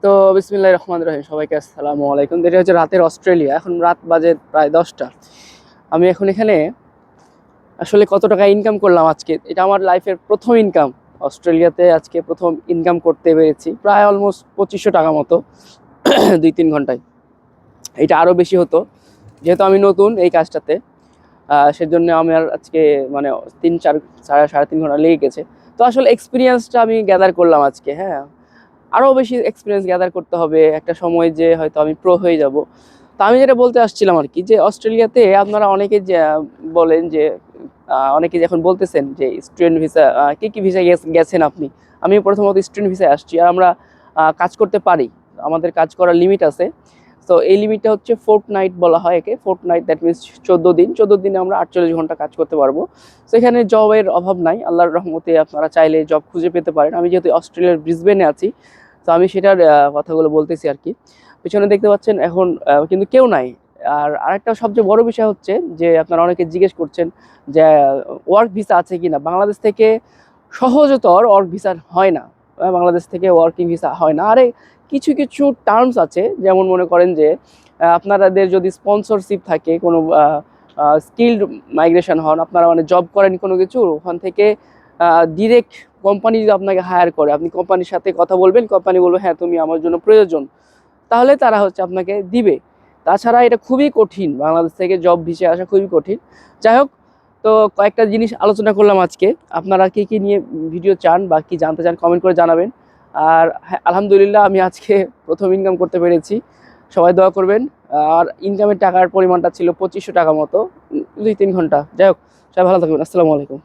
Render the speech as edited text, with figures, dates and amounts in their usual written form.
তো বিসমিল্লাহির রহমানির রহিম, সবাইকে আসসালামু আলাইকুম। এটা হচ্ছে রাতের অস্ট্রেলিয়া, এখন রাত বাজে প্রায় 10টা। আমি এখন এখানে আসলে কত টাকা ইনকাম করলাম আজকে, এটা আমার লাইফের প্রথম ইনকাম। অস্ট্রেলিয়াতে আজকে প্রথম ইনকাম করতে পেরেছি প্রায় অলমোস্ট 2500 টাকা মতো 2-3 ঘন্টায়। এটা আরও বেশি হতো যেহেতু আমি নতুন এই কাজটাতে। সেজন্য আমার আজকে মানে 3-4 সাড়ে 3 ঘন্টা লেগে গেছে। তো আসলে এক্সপিরিয়েন্সটা আমি গ্যাদার করলাম আজকে। হ্যাঁ, আরও বেশি এক্সপিরিয়েন্স গ্যাদার করতে হবে, একটা সময় যে হয়তো আমি প্রো হয়ে যাব। তো আমি যেটা বলতে আসছিলাম আর কি, যে অস্ট্রেলিয়াতে আপনারা অনেকে যে বলেন যে অনেকে এখন বলতেছেন যে স্টুডেন্ট ভিসা, কী কী ভিসা গেছেন আপনি। আমি প্রথমত স্টুডেন্ট ভিসায় আসছি, আর আমরা কাজ করতে পারি, আমাদের কাজ করার লিমিট আছে। তো এই লিমিটটা হচ্ছে ফোর্ট নাইট বলা হয় একে। ফোর্ট নাইট দ্যাট মিনস 14 দিন। 14 দিনে আমরা 48 ঘন্টা কাজ করতে পারবো। তো এখানে জবের অভাব নাই, আল্লাহর রহমতে আপনারা চাইলে জব খুঁজে পেতে পারেন। আমি যেহেতু অস্ট্রেলিয়ার ব্রিসবেনে আছি, তো আমি সেটার কথাগুলো বলতেছি আর কি। পিছনে দেখতে পাচ্ছেন এখন কিন্তু কেউ নাই। আর আরেকটা সবচেয়ে বড় বিষয় হচ্ছে যে আপনারা অনেকে জিজ্ঞেস করছেন যে ওয়ার্ক ভিসা আছে কিনা। বাংলাদেশ থেকে সহজতর ওয়ার্ক ভিসা হয় না, বাংলাদেশ থেকে ওয়ার্কিং ভিসা হয় না। আরে কিছু কিছু টার্মস আছে, যেমন মনে করেন যে আপনাদের যদি স্পন্সরশিপ থাকে, কোনো স্কিল্ড মাইগ্রেশন হন, আপনারা মানে জব করেন কোনো কিছু, ওখান থেকে ডিরেক্ট কোম্পানি যদি আপনাকে হায়ার করে, আপনি কোম্পানির সাথে কথা বলবেন, কোম্পানি বলবে হ্যাঁ তুমি আমার জন্য প্রয়োজন, তাহলে তারা হচ্ছে আপনাকে দিবে। তাছাড়া এটা খুবই কঠিন, বাংলাদেশ থেকে জব ভিসা আসা খুবই কঠিন। যাই হোক, তো কয়েকটা জিনিস আলোচনা করলাম আজকে। আপনারা কী কী নিয়ে ভিডিও চান বা কী জানতে চান কমেন্ট করে জানাবেন। আর হ্যাঁ, আলহামদুলিল্লাহ আমি আজকে প্রথম ইনকাম করতে পেরেছি, সবাই দোয়া করবেন। আর ইনকামের টাকার পরিমাণটা ছিল 2500 টাকা মতো, 2-3 ঘন্টা। যাই হোক, সবাই ভালো থাকবেন। আসসালামু আলাইকুম।